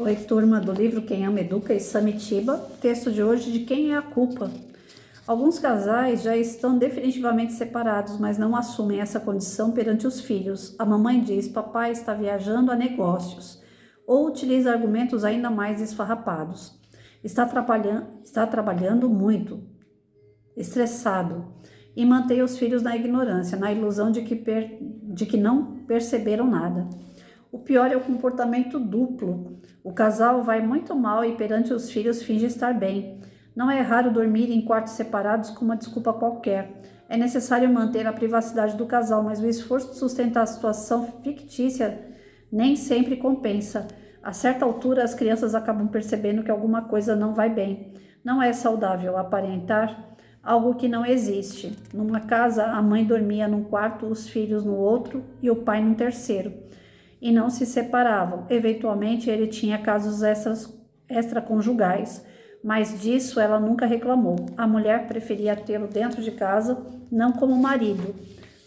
Oi, turma do livro Quem Ama Educa e Samitiba, texto de hoje de Quem é a Culpa. Alguns casais já estão definitivamente separados, mas não assumem essa condição perante os filhos. A mamãe diz: papai está viajando a negócios, ou utiliza argumentos ainda mais esfarrapados. Está trabalhando muito, estressado, e mantém os filhos na ignorância, na ilusão de que não perceberam nada. O pior é o comportamento duplo. O casal vai muito mal e perante os filhos finge estar bem. Não é raro dormir em quartos separados com uma desculpa qualquer. É necessário manter a privacidade do casal, mas o esforço de sustentar a situação fictícia nem sempre compensa. A certa altura, as crianças acabam percebendo que alguma coisa não vai bem. Não é saudável aparentar algo que não existe. Numa casa, a mãe dormia num quarto, os filhos no outro e o pai num terceiro. E não se separavam. Eventualmente, ele tinha casos extraconjugais, mas disso ela nunca reclamou. A mulher preferia tê-lo dentro de casa, não como marido,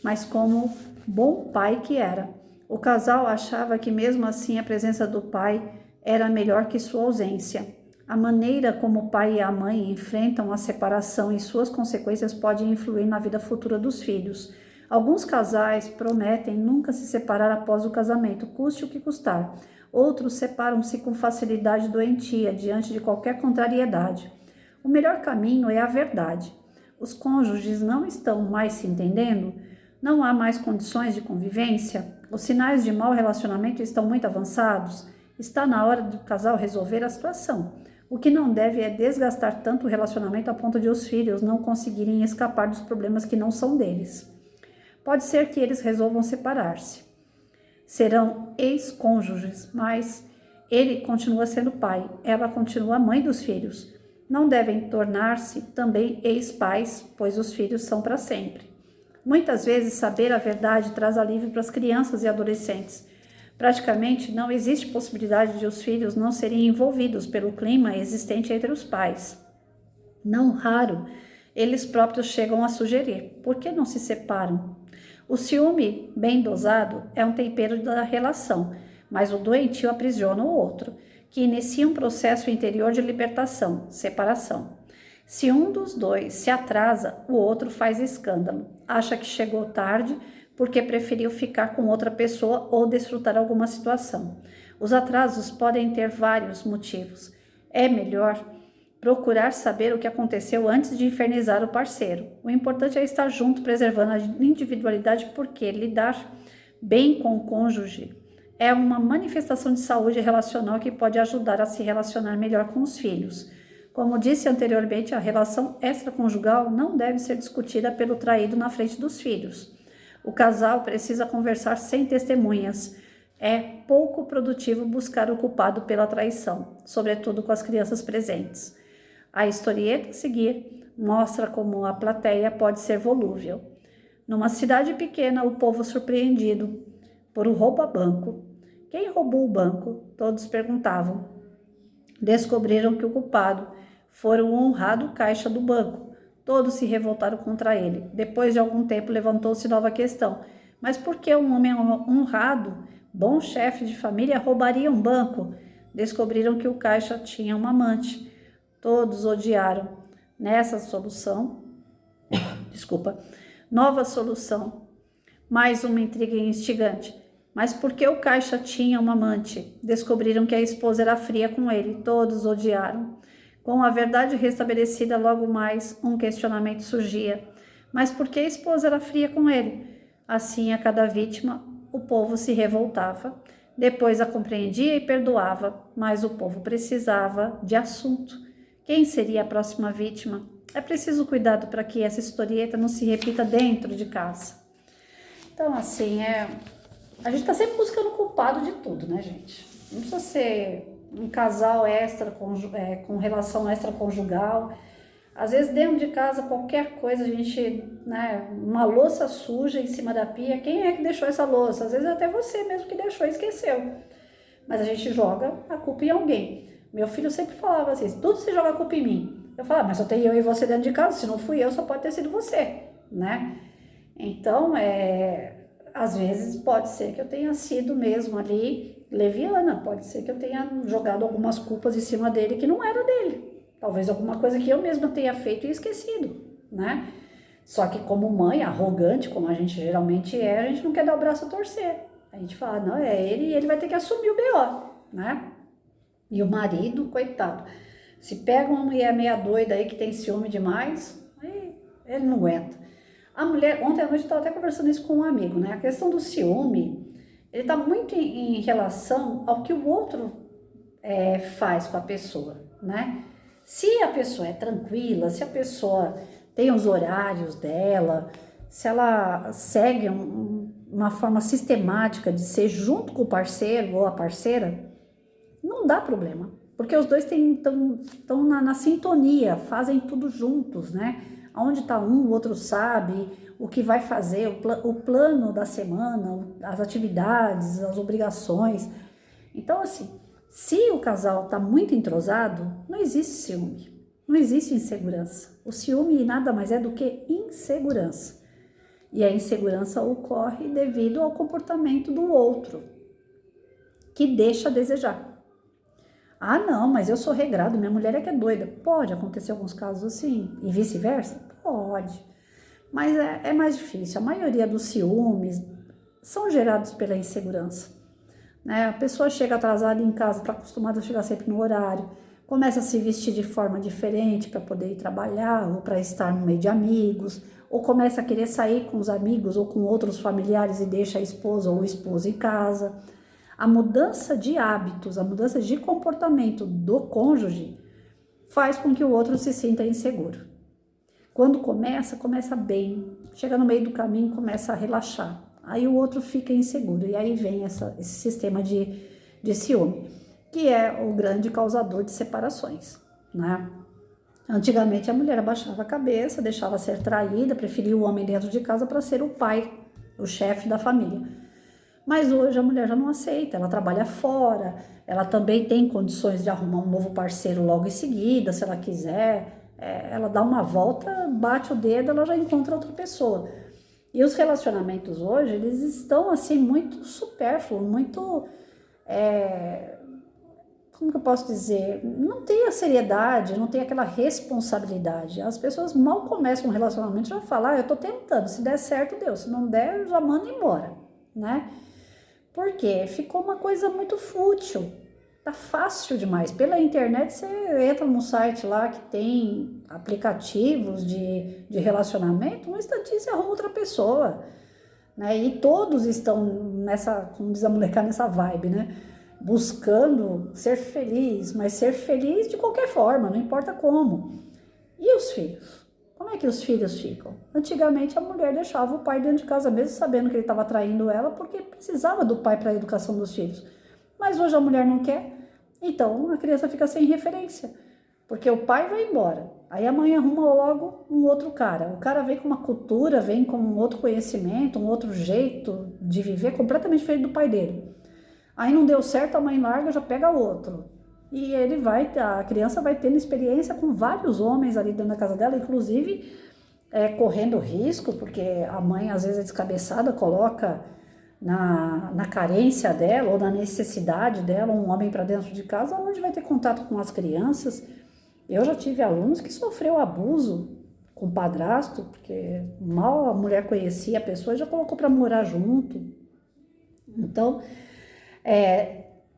mas como bom pai que era. O casal achava que mesmo assim a presença do pai era melhor que sua ausência. A maneira como o pai e a mãe enfrentam a separação e suas consequências pode influir na vida futura dos filhos. Alguns casais prometem nunca se separar após o casamento, custe o que custar. Outros separam-se com facilidade doentia, diante de qualquer contrariedade. O melhor caminho é a verdade. Os cônjuges não estão mais se entendendo? Não há mais condições de convivência? Os sinais de mau relacionamento estão muito avançados? Está na hora do casal resolver a situação. O que não deve é desgastar tanto o relacionamento a ponto de os filhos não conseguirem escapar dos problemas que não são deles. Pode ser que eles resolvam separar-se. Serão ex-cônjuges, mas ele continua sendo pai, ela continua mãe dos filhos. Não devem tornar-se também ex-pais, pois os filhos são para sempre. Muitas vezes saber a verdade traz alívio para as crianças e adolescentes. Praticamente não existe possibilidade de os filhos não serem envolvidos pelo clima existente entre os pais. Não raro, eles próprios chegam a sugerir: por que não se separam? O ciúme, bem dosado, é um tempero da relação, mas o doentio aprisiona o outro, que inicia um processo interior de libertação, separação. Se um dos dois se atrasa, o outro faz escândalo, acha que chegou tarde porque preferiu ficar com outra pessoa ou desfrutar alguma situação. Os atrasos podem ter vários motivos. É melhor procurar saber o que aconteceu antes de infernizar o parceiro. O importante é estar junto, preservando a individualidade, porque lidar bem com o cônjuge é uma manifestação de saúde relacional que pode ajudar a se relacionar melhor com os filhos. Como disse anteriormente, a relação extraconjugal não deve ser discutida pelo traído na frente dos filhos. O casal precisa conversar sem testemunhas. É pouco produtivo buscar o culpado pela traição, sobretudo com as crianças presentes. A historieta a seguir mostra como a plateia pode ser volúvel. Numa cidade pequena, o povo surpreendido por um roubo a banco. Quem roubou o banco? Todos perguntavam. Descobriram que o culpado fora o honrado caixa do banco. Todos se revoltaram contra ele. Depois de algum tempo, levantou-se nova questão. Mas por que um homem honrado, bom chefe de família, roubaria um banco? Descobriram que o caixa tinha uma amante. Todos odiaram. Nessa solução, nova solução, mais uma intriga instigante. Mas por que o caixa tinha uma amante? Descobriram que a esposa era fria com ele. Todos odiaram. Com a verdade restabelecida, logo mais um questionamento surgia. Mas por que a esposa era fria com ele? Assim, a cada vítima, o povo se revoltava. Depois a compreendia e perdoava, mas o povo precisava de assunto. Quem seria a próxima vítima? É preciso cuidado para que essa historieta não se repita dentro de casa. Então, assim, a gente está sempre buscando culpado de tudo, né, gente? Não precisa ser um casal com relação extraconjugal. Às vezes, dentro de casa, qualquer coisa, a gente, né, uma louça suja em cima da pia, quem é que deixou essa louça? Às vezes é até você mesmo que deixou e esqueceu. Mas a gente joga a culpa em alguém. Meu filho sempre falava assim: tudo se joga a culpa em mim. Eu falava: mas só tem eu e você dentro de casa, se não fui eu, só pode ter sido você, né? Então, às vezes pode ser que eu tenha sido mesmo ali leviana, pode ser que eu tenha jogado algumas culpas em cima dele que não era dele. Talvez alguma coisa que eu mesma tenha feito e esquecido, né? Só que como mãe, arrogante, como a gente geralmente é, a gente não quer dar o braço a torcer. A gente fala, não, é ele e ele vai ter que assumir o BO, né? E o marido, coitado, se pega uma mulher meia doida aí que tem ciúme demais, aí ele não aguenta. A mulher, ontem à noite eu estava até conversando isso com um amigo, né? A questão do ciúme, ele está muito em relação ao que o outro faz com a pessoa, né? Se a pessoa é tranquila, se a pessoa tem os horários dela, se ela segue uma forma sistemática de ser junto com o parceiro ou a parceira, não dá problema, porque os dois estão na sintonia, fazem tudo juntos, né? Onde está um, o outro sabe o que vai fazer, o plano da semana, as atividades, as obrigações. Então, assim, se o casal está muito entrosado, não existe ciúme, não existe insegurança. O ciúme nada mais é do que insegurança. E a insegurança ocorre devido ao comportamento do outro, que deixa a desejar. Ah, não, mas eu sou regrado, minha mulher é que é doida. Pode acontecer alguns casos assim, e vice-versa? Pode. Mas é mais difícil. A maioria dos ciúmes são gerados pela insegurança, né? A pessoa chega atrasada em casa, está acostumada a chegar sempre no horário, começa a se vestir de forma diferente para poder ir trabalhar ou para estar no meio de amigos, ou começa a querer sair com os amigos ou com outros familiares e deixa a esposa ou o esposo em casa. A mudança de hábitos, a mudança de comportamento do cônjuge faz com que o outro se sinta inseguro. Quando começa bem, chega no meio do caminho, começa a relaxar. Aí o outro fica inseguro e aí vem esse sistema de ciúme, que é o grande causador de separações, né? Antigamente a mulher abaixava a cabeça, deixava ser traída, preferia o homem dentro de casa para ser o pai, o chefe da família. Mas hoje a mulher já não aceita, ela trabalha fora, ela também tem condições de arrumar um novo parceiro logo em seguida, se ela quiser, ela dá uma volta, bate o dedo, ela já encontra outra pessoa. E os relacionamentos hoje, eles estão assim muito supérfluos, muito, como que eu posso dizer, não tem a seriedade, não tem aquela responsabilidade. As pessoas mal começam um relacionamento, já falam, eu tô tentando, se der certo, deu, se não der, eu já mando embora, né? Porque ficou uma coisa muito fútil, tá fácil demais. Pela internet você entra num site lá que tem aplicativos de relacionamento, um instantinho você arruma outra pessoa, né? E todos estão nessa, como diz a molecada, nessa vibe, né? Buscando ser feliz, mas ser feliz de qualquer forma, não importa como. E os filhos? Como é que os filhos ficam? Antigamente a mulher deixava o pai dentro de casa mesmo sabendo que ele estava traindo ela porque precisava do pai para a educação dos filhos. Mas hoje a mulher não quer, então a criança fica sem referência, porque o pai vai embora. Aí a mãe arruma logo um outro cara. O cara vem com uma cultura, vem com um outro conhecimento, um outro jeito de viver completamente diferente do pai dele. Aí não deu certo, a mãe larga, já pega outro. E a criança vai tendo experiência com vários homens ali dentro da casa dela, inclusive correndo risco, porque a mãe às vezes é descabeçada, coloca na carência dela ou na necessidade dela um homem para dentro de casa, onde vai ter contato com as crianças. Eu já tive alunos que sofreu abuso com o padrasto, porque mal a mulher conhecia a pessoa e já colocou para morar junto. Então,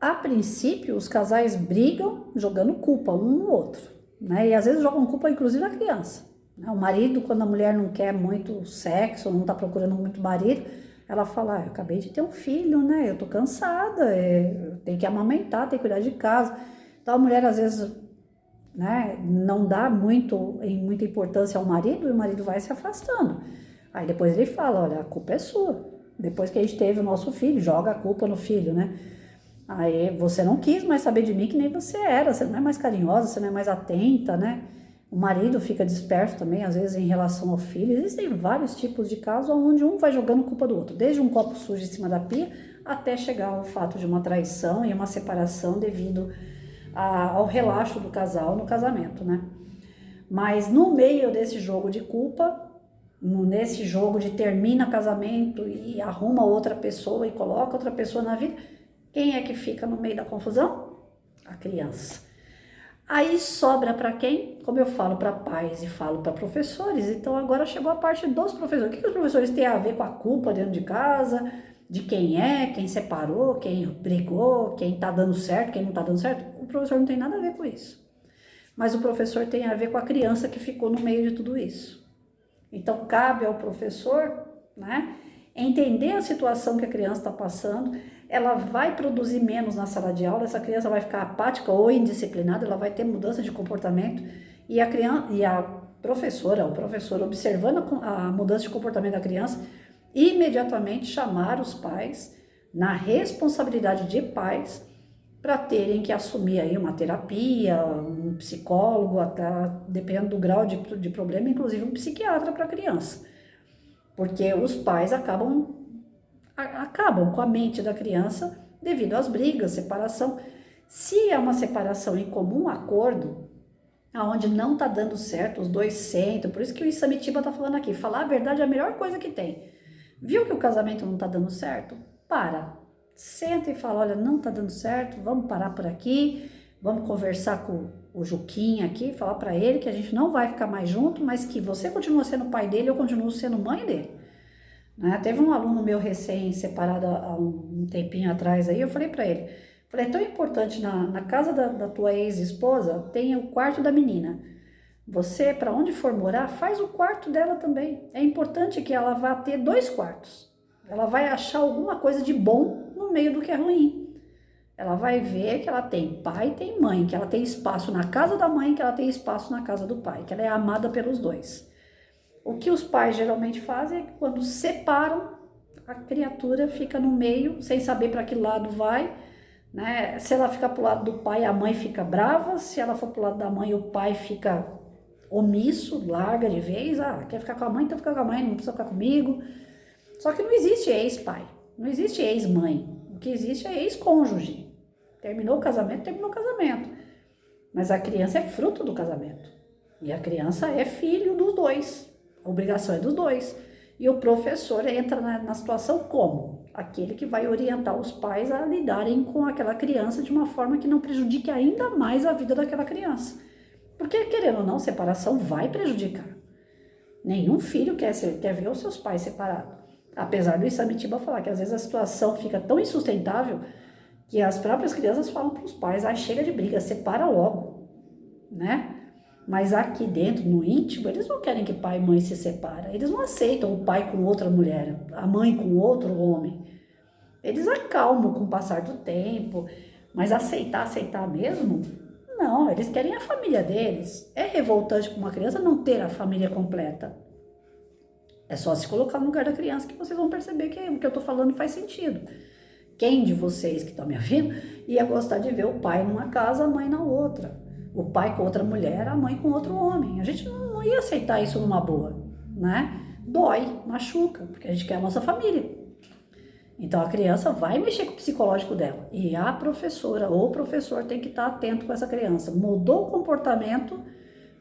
a princípio, os casais brigam jogando culpa um no outro, né? E às vezes jogam culpa, inclusive, na criança. O marido, quando a mulher não quer muito sexo, não está procurando muito marido, ela fala, eu acabei de ter um filho, né? Eu tô cansada, tem que amamentar, tem que cuidar de casa. Então a mulher, às vezes, né, não dá muita importância ao marido e o marido vai se afastando. Aí depois ele fala, olha, a culpa é sua. Depois que a gente teve o nosso filho, joga a culpa no filho, né? Aí você não quis mais saber de mim que nem você era, você não é mais carinhosa, você não é mais atenta, né? O marido fica disperso também, às vezes, em relação ao filho. Existem vários tipos de casos onde um vai jogando culpa do outro, desde um copo sujo em cima da pia até chegar ao fato de uma traição e uma separação devido ao relaxo do casal no casamento, né? Mas no meio desse jogo de culpa, nesse jogo de termina casamento e arruma outra pessoa e coloca outra pessoa na vida, quem é que fica no meio da confusão? A criança. Aí sobra para quem? Como eu falo para pais e falo para professores, então agora chegou a parte dos professores. O que os professores têm a ver com a culpa dentro de casa, de quem é, quem separou, quem brigou, quem tá dando certo, quem não tá dando certo? O professor não tem nada a ver com isso. Mas o professor tem a ver com a criança que ficou no meio de tudo isso. Então, cabe ao professor, né, entender a situação que a criança está passando. Ela vai produzir menos na sala de aula, essa criança vai ficar apática ou indisciplinada, ela vai ter mudança de comportamento e a criança e a professora, o professor, observando a mudança de comportamento da criança, imediatamente chamar os pais, na responsabilidade de pais, para terem que assumir aí uma terapia, um psicólogo, até, dependendo do grau de problema, inclusive um psiquiatra para a criança. Porque os pais acabam com a mente da criança devido às brigas, separação. Se é uma separação em comum acordo, aonde não está dando certo, os dois sentam, por isso que o Isamitiba está falando aqui, falar a verdade é a melhor coisa que tem. Viu que o casamento não está dando certo? Para. Senta e fala, olha, não tá dando certo, vamos parar por aqui, vamos conversar com o Juquinha aqui, falar para ele que a gente não vai ficar mais junto, mas que você continua sendo pai dele, eu continuo sendo mãe dele. Né? Teve um aluno meu recém-separado há um tempinho atrás aí, eu falei para ele, é tão importante na casa da tua ex-esposa, tem o quarto da menina. Você, para onde for morar, faz o quarto dela também. É importante que ela vá ter 2 quartos. Ela vai achar alguma coisa de bom no meio do que é ruim. Ela vai ver que ela tem pai e tem mãe, que ela tem espaço na casa da mãe, que ela tem espaço na casa do pai, que ela é amada pelos dois. O que os pais geralmente fazem é que quando separam, a criatura fica no meio, sem saber para que lado vai, né? Se ela ficar para o lado do pai, a mãe fica brava, se ela for para o lado da mãe, o pai fica omisso, larga de vez, quer ficar com a mãe, então fica com a mãe, não precisa ficar comigo. Só que não existe ex-pai, não existe ex-mãe, o que existe é ex-cônjuge. Terminou o casamento, terminou o casamento. Mas a criança é fruto do casamento. E a criança é filho dos dois, a obrigação é dos dois. E o professor entra na situação como? Aquele que vai orientar os pais a lidarem com aquela criança de uma forma que não prejudique ainda mais a vida daquela criança. Porque, querendo ou não, separação vai prejudicar. Nenhum filho quer ver os seus pais separados. Apesar do Isamitiba falar que às vezes a situação fica tão insustentável que as próprias crianças falam para os pais, chega de briga, separa logo, né? Mas aqui dentro, no íntimo, eles não querem que pai e mãe se separem. Eles não aceitam o pai com outra mulher, a mãe com outro homem. Eles acalmam com o passar do tempo, mas aceitar mesmo? Não, eles querem a família deles. É revoltante para uma criança não ter a família completa. É só se colocar no lugar da criança que vocês vão perceber que o que eu tô falando faz sentido. Quem de vocês que estão me ouvindo ia gostar de ver o pai numa casa, a mãe na outra? O pai com outra mulher, a mãe com outro homem. A gente não ia aceitar isso numa boa, né? Dói, machuca, porque a gente quer a nossa família. Então a criança vai mexer com o psicológico dela. E a professora ou o professor tem que estar atento com essa criança. Mudou o comportamento,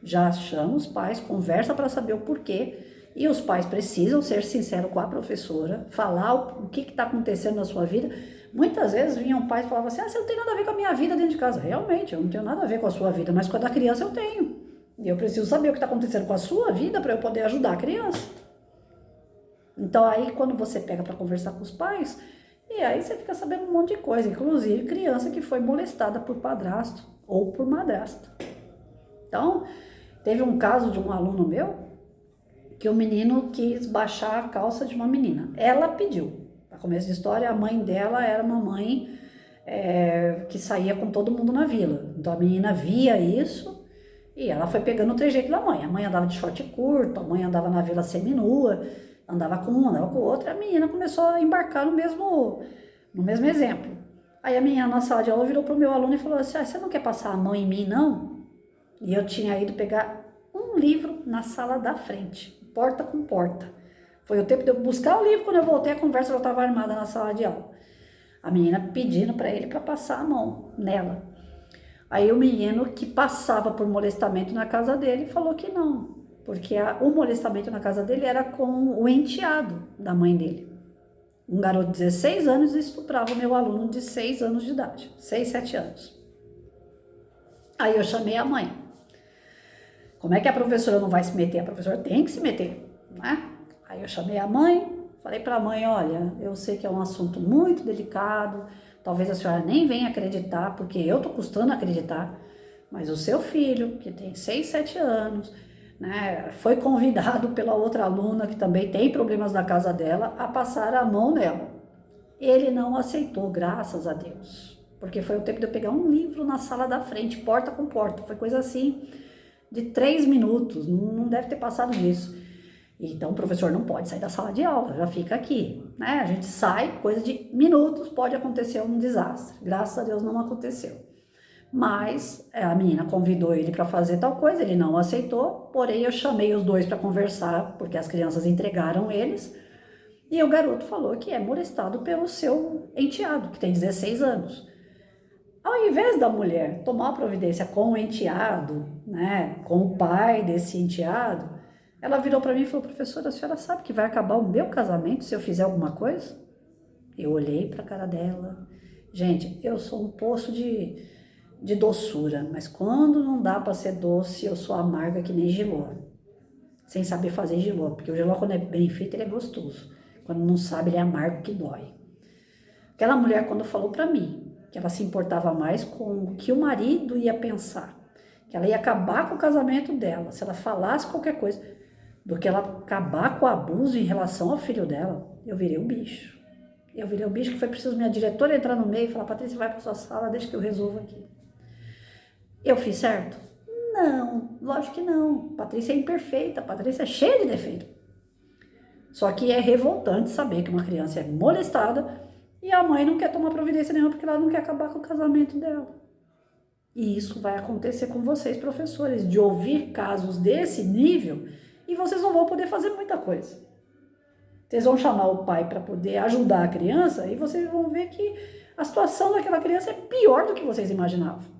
já chama os pais, conversa para saber o porquê. E os pais precisam ser sinceros com a professora, falar o que está acontecendo na sua vida. Muitas vezes vinham pais e falavam assim, você não tem nada a ver com a minha vida dentro de casa. Realmente, eu não tenho nada a ver com a sua vida, mas com a da criança eu tenho. E eu preciso saber o que está acontecendo com a sua vida para eu poder ajudar a criança. Então aí quando você pega para conversar com os pais, e aí você fica sabendo um monte de coisa, inclusive criança que foi molestada por padrasto ou por madrasta. Então, teve um caso de um aluno meu, que o menino quis baixar a calça de uma menina. Ela pediu. Para começo de história, a mãe dela era uma mãe que saía com todo mundo na vila. Então a menina via isso e ela foi pegando o trejeito da mãe. A mãe andava de short curto, a mãe andava na vila seminua, andava com um, andava com o outro. A menina começou a embarcar no mesmo exemplo. Aí a menina na sala de aula virou para o meu aluno e falou assim, você não quer passar a mão em mim, não? E eu tinha ido pegar um livro na sala da frente, porta com porta. Foi o tempo de eu buscar o livro, quando eu voltei a conversa já estava armada na sala de aula. A menina pedindo para ele para passar a mão nela. Aí o menino que passava por molestamento na casa dele falou que não. porque o molestamento na casa dele era com o enteado da mãe dele. Um garoto de 16 anos estuprava o meu aluno de 6 anos de idade, 6, 7 anos. Aí eu chamei a mãe. Como é que a professora não vai se meter? A professora tem que se meter, né? Aí eu chamei a mãe, falei para a mãe, olha, eu sei que é um assunto muito delicado, talvez a senhora nem venha acreditar, porque eu tô custando acreditar, mas o seu filho, que tem 6, 7 anos, né, foi convidado pela outra aluna, que também tem problemas na casa dela, a passar a mão nela. Ele não aceitou, graças a Deus, porque foi o tempo de eu pegar um livro na sala da frente, porta com porta, foi coisa assim de 3 minutos, não deve ter passado disso. Então o professor não pode sair da sala de aula, já fica aqui, né? A gente sai, coisa de minutos, pode acontecer um desastre. Graças a Deus não aconteceu. Mas a menina convidou ele para fazer tal coisa, ele não aceitou, porém eu chamei os dois para conversar, porque as crianças entregaram eles, e o garoto falou que é molestado pelo seu enteado, que tem 16 anos. Ao invés da mulher tomar uma providência com o enteado, né, com o pai desse enteado, ela virou para mim e falou, professora, a senhora sabe que vai acabar o meu casamento se eu fizer alguma coisa? Eu olhei para a cara dela. Gente, eu sou um poço de doçura, mas quando não dá para ser doce, eu sou amarga que nem jiló. Sem saber fazer jiló, porque o jiló, quando é bem feito, ele é gostoso. Quando não sabe, ele é amargo que dói. Aquela mulher, quando falou para mim que ela se importava mais com o que o marido ia pensar, que ela ia acabar com o casamento dela, se ela falasse qualquer coisa, do que ela acabar com o abuso em relação ao filho dela, eu virei o bicho. Eu virei o bicho que foi preciso minha diretora entrar no meio e falar, Patrícia, vai para sua sala, deixa que eu resolvo aqui. Eu fiz certo? Não, lógico que não. Patrícia é imperfeita, Patrícia é cheia de defeito. Só que é revoltante saber que uma criança é molestada e a mãe não quer tomar providência nenhuma porque ela não quer acabar com o casamento dela. E isso vai acontecer com vocês, professores, de ouvir casos desse nível e vocês não vão poder fazer muita coisa. Vocês vão chamar o pai para poder ajudar a criança e vocês vão ver que a situação daquela criança é pior do que vocês imaginavam.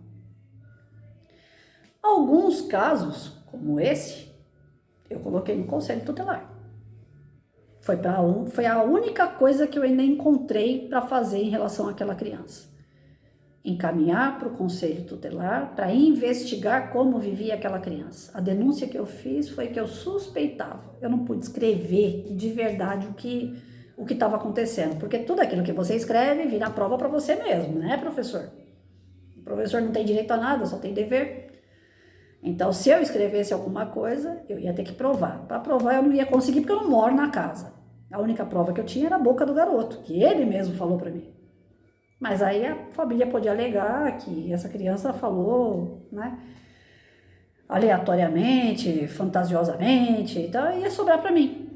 Alguns casos, como esse, eu coloquei no conselho tutelar. Foi a única coisa que eu ainda encontrei para fazer em relação àquela criança. Encaminhar para o conselho tutelar para investigar como vivia aquela criança. A denúncia que eu fiz foi que eu suspeitava. Eu não pude escrever de verdade o que estava acontecendo, porque tudo aquilo que você escreve vira prova para você mesmo, né, professor? O professor não tem direito a nada, só tem dever. Então, se eu escrevesse alguma coisa, eu ia ter que provar. Para provar, eu não ia conseguir, porque eu não moro na casa. A única prova que eu tinha era a boca do garoto, que ele mesmo falou para mim. Mas aí a família podia alegar que essa criança falou, né, aleatoriamente, fantasiosamente, então ia sobrar para mim.